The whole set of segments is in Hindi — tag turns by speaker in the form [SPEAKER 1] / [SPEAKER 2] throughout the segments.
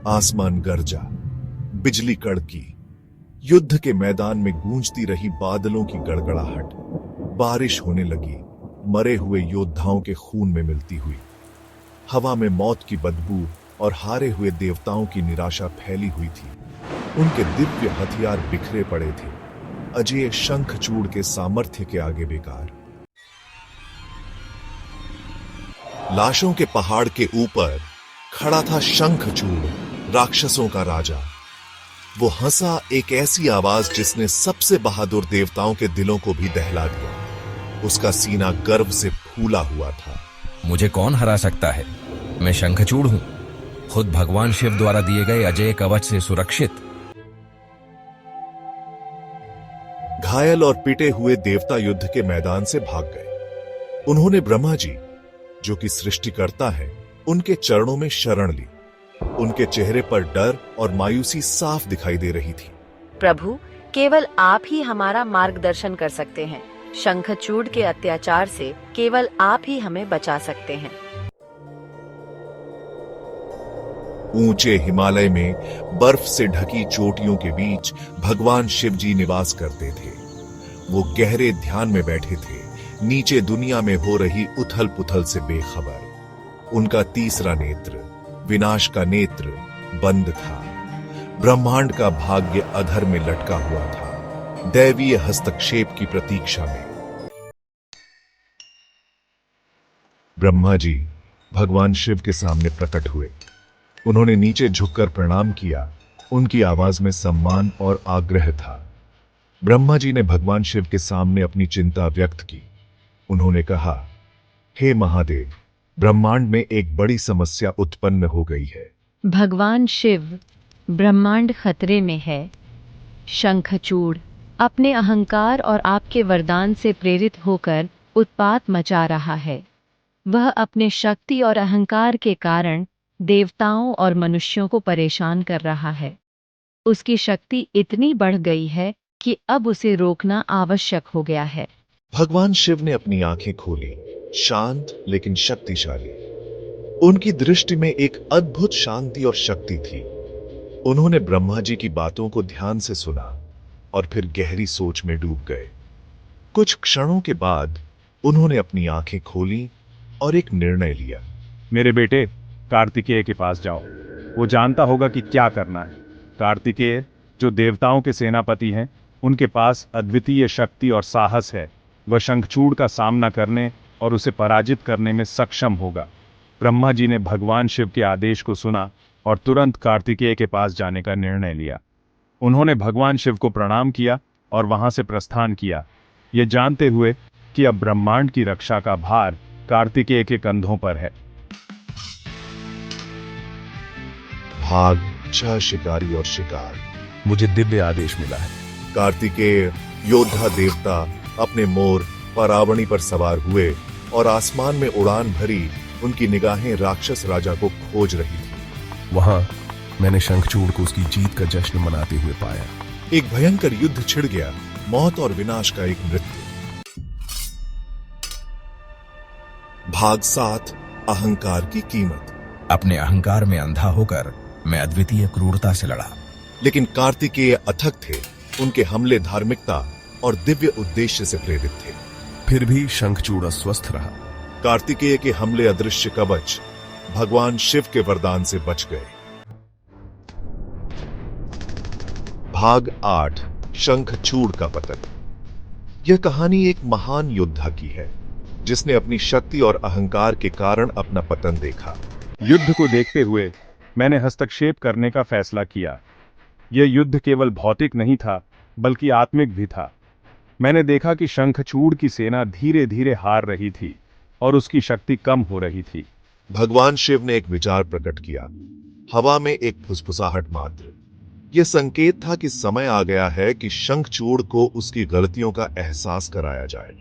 [SPEAKER 1] आसमान गरजा, बिजली कड़की, युद्ध के मैदान में गूंजती रही बादलों की गड़गड़ाहट, बारिश होने लगी, मरे हुए योद्धाओं के खून में मिलती हुई। हवा में मौत की बदबू और हारे हुए देवताओं की निराशा फैली हुई थी। उनके दिव्य हथियार बिखरे पड़े थे, अजेय शंखचूड़ के सामर्थ्य के आगे बेकार। लाशों के पहाड़ के ऊपर खड़ा था शंखचूड़, राक्षसों का राजा। वो हंसा एक ऐसी आवाज जिसने सबसे बहादुर देवताओं के दिलों को भी दहला दिया। उसका सीना गर्व से फूला हुआ था।
[SPEAKER 2] मुझे कौन हरा सकता है? मैं शंखचूड़ हूं, खुद भगवान शिव द्वारा दिए गए अजय कवच से सुरक्षित।
[SPEAKER 1] घायल और पिटे हुए देवता युद्ध के मैदान से भाग गए। उन्होंने ब्रह्मा जी, जो कि सृष्टिकर्ता है, उनके चरणों में शरण ली। उनके चेहरे पर डर और मायूसी साफ दिखाई दे रही थी।
[SPEAKER 3] प्रभु, केवल आप ही हमारा मार्गदर्शन कर सकते हैं। शंखचूड़ के अत्याचार से केवल आप ही हमें बचा सकते हैं।
[SPEAKER 1] ऊंचे हिमालय में बर्फ से ढकी चोटियों के बीच भगवान शिव जी निवास करते थे। वो गहरे ध्यान में बैठे थे, नीचे दुनिया में हो रही उथल पुथल से बेखबर। उनका तीसरा नेत्र, विनाश का नेत्र, बंद था। ब्रह्मांड का भाग्य अधर में लटका हुआ था, दैवीय हस्तक्षेप की प्रतीक्षा में। ब्रह्मा जी भगवान शिव के सामने प्रकट हुए। उन्होंने नीचे झुककर प्रणाम किया। उनकी आवाज में सम्मान और आग्रह था। ब्रह्मा जी ने भगवान शिव के सामने अपनी चिंता व्यक्त की। उन्होंने कहा, हे महादेव, ब्रह्मांड में एक बड़ी समस्या उत्पन्न हो गई है।
[SPEAKER 4] भगवान शिव, ब्रह्मांड खतरे में है। शंखचूड़ अपने अहंकार और आपके वरदान से प्रेरित होकर उत्पात मचा रहा है। वह अपने शक्ति और अहंकार के कारण देवताओं और मनुष्यों को परेशान कर रहा है। उसकी शक्ति इतनी बढ़ गई है कि अब उसे रोकना आवश्यक हो गया है।
[SPEAKER 1] भगवान शिव ने अपनी आंखें खोली, शांत लेकिन शक्तिशाली। उनकी दृष्टि में एक अद्भुत शांति और शक्ति थी। उन्होंने ब्रह्मा जी की बातों को ध्यान से सुना और फिर गहरी सोच में डूब गए। कुछ क्षणों के बाद उन्होंने अपनी आंखें खोली और एक निर्णय लिया।
[SPEAKER 5] मेरे बेटे कार्तिकेय के पास जाओ, वो जानता होगा कि क्या करना है। कार्तिकेय, जो देवताओं के सेनापति हैं, उनके पास अद्वितीय शक्ति और साहस है। वह शंखचूड़ का सामना करने और उसे पराजित करने में सक्षम होगा। ब्रह्मा जी ने भगवान शिव के आदेश को सुना और तुरंत कार्तिकेय के पास जाने का निर्णय लिया। उन्होंने भगवान शिव को प्रणाम किया और वहां से प्रस्थान किया, ये जानते हुए कि अब ब्रह्मांड की रक्षा का भार कार्तिकेय के कंधों पर है।
[SPEAKER 1] भाग 6, शिकारी और शिकार।
[SPEAKER 2] मुझे दिव्य आदेश मिला है।
[SPEAKER 1] कार्तिकेय, योद्धा देवता, अपने मोर परावणी पर सवार हुए और आसमान में उड़ान भरी। उनकी निगाहें राक्षस राजा को खोज रही थी।
[SPEAKER 2] वहां मैंने शंखचूड़ को उसकी जीत का जश्न मनाते हुए पाया।
[SPEAKER 1] एक भयंकर युद्ध छिड़ गया, मौत और विनाश का एक नृत्य। भाग 7, अहंकार की कीमत।
[SPEAKER 2] अपने अहंकार में अंधा होकर मैं अद्वितीय क्रूरता से लड़ा।
[SPEAKER 1] लेकिन कार्तिकेय अथक थे। उनके हमले धार्मिकता और दिव्य उद्देश्य से प्रेरित थे।
[SPEAKER 2] फिर भी शंखचूड़ अस्वस्थ रहा।
[SPEAKER 1] कार्तिकेय के हमले अदृश्य कवच भगवान शिव के वरदान से बच गए। भाग 8, शंखचूड़ का पतन। यह कहानी एक महान योद्धा की है, जिसने अपनी शक्ति और अहंकार के कारण अपना पतन देखा।
[SPEAKER 5] युद्ध को देखते हुए मैंने हस्तक्षेप करने का फैसला किया। यह युद्ध केवल भौतिक नहीं था, बल्कि आत्मिक भी था। मैंने देखा कि शंखचूड़ की सेना धीरे धीरे हार रही थी और उसकी शक्ति कम हो रही थी।
[SPEAKER 1] भगवान शिव ने एक विचार प्रकट किया। हवा में एक फुसफुसाहट मात्र। यह संकेत था कि समय आ गया है कि शंखचूड़ को उसकी गलतियों का एहसास कराया जाए।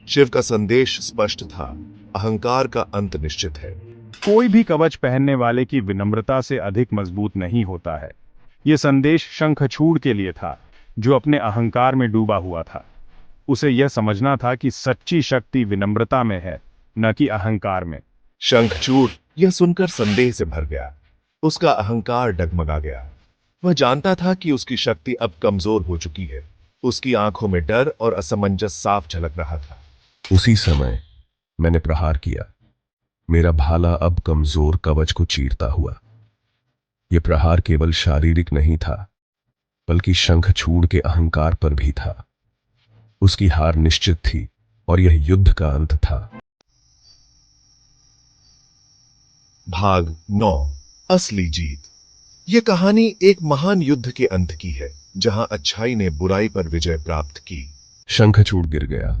[SPEAKER 1] शिव का संदेश स्पष्ट था, अहंकार का अंत निश्चित है।
[SPEAKER 5] कोई भी कवच पहनने वाले की विनम्रता से अधिक मजबूत नहीं होता है। यह संदेश शंखचूड़ के लिए था, जो अपने अहंकार में डूबा हुआ था। उसे यह समझना था कि सच्ची शक्ति विनम्रता में है, न कि अहंकार में।
[SPEAKER 1] शंखचूड़ यह सुनकर संदेह से भर गया। उसका अहंकार डगमगा गया। वह जानता था कि उसकी शक्ति अब कमजोर हो चुकी है। उसकी आंखों में डर और असमंजस साफ झलक रहा था।
[SPEAKER 6] उसी समय मैंने प्रहार किया, मेरा भाला अब कमजोर कवच को चीरता हुआ। यह प्रहार केवल शारीरिक नहीं था, बल्कि शंखचूड़ के अहंकार पर भी था। उसकी हार निश्चित थी और यह युद्ध का अंत था।
[SPEAKER 1] भाग 9, असली जीत। यह कहानी एक महान युद्ध के अंत की है, जहां अच्छाई ने बुराई पर विजय प्राप्त की।
[SPEAKER 6] शंखचूड़ गिर गया,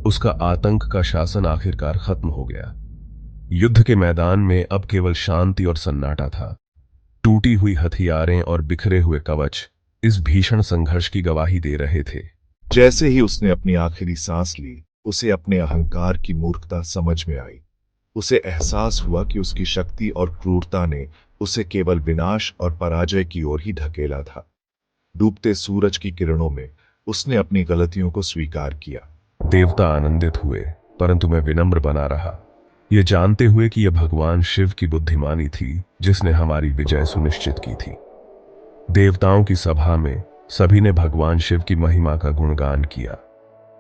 [SPEAKER 6] उसका आतंक का शासन आखिरकार खत्म हो गया। युद्ध के मैदान में अब केवल शांति और सन्नाटा था। टूटी हुई हथियारें और बिखरे हुए कवच इस भीषण संघर्ष की गवाही दे रहे थे।
[SPEAKER 1] जैसे ही उसने अपनी आखिरी सांस ली, उसे अपने अहंकार की मूर्खता समझ में आई। उसे एहसास हुआ कि उसकी शक्ति और क्रूरता ने उसे केवल विनाश और पराजय की ओर ही धकेला था। डूबते सूरज की किरणों में उसने अपनी गलतियों को स्वीकार किया।
[SPEAKER 6] देवता आनंदित हुए, परंतु मैं विनम्र बना रहा, यह जानते हुए कि यह भगवान शिव की बुद्धिमानी थी जिसने हमारी विजय सुनिश्चित की थी। देवताओं की सभा में सभी ने भगवान शिव की महिमा का गुणगान किया।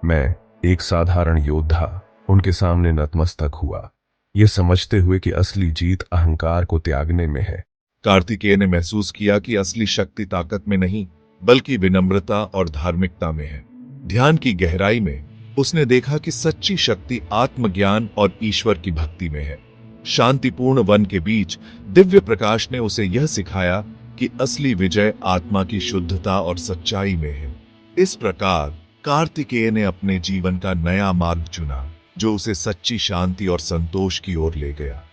[SPEAKER 6] मैं, एक साधारण योद्धा, उनके सामने नतमस्तक हुआ, यह समझते हुए कि असली जीत अहंकार को त्यागने में है।
[SPEAKER 1] कार्तिकेय ने महसूस किया कि असली शक्ति ताकत में नहीं, बल्कि विनम्रता और धार्मिकता में है। ध्यान की गहराई में उसने देखा कि सच्ची शक्ति आत्मज्ञान और ईश्वर की भक्ति में है। शांतिपूर्ण वन के बीच दिव्य प्रकाश ने उसे यह सिखाया कि असली विजय आत्मा की शुद्धता और सच्चाई में है। इस प्रकार कार्तिकेय ने अपने जीवन का नया मार्ग चुना, जो उसे सच्ची शांति और संतोष की ओर ले गया।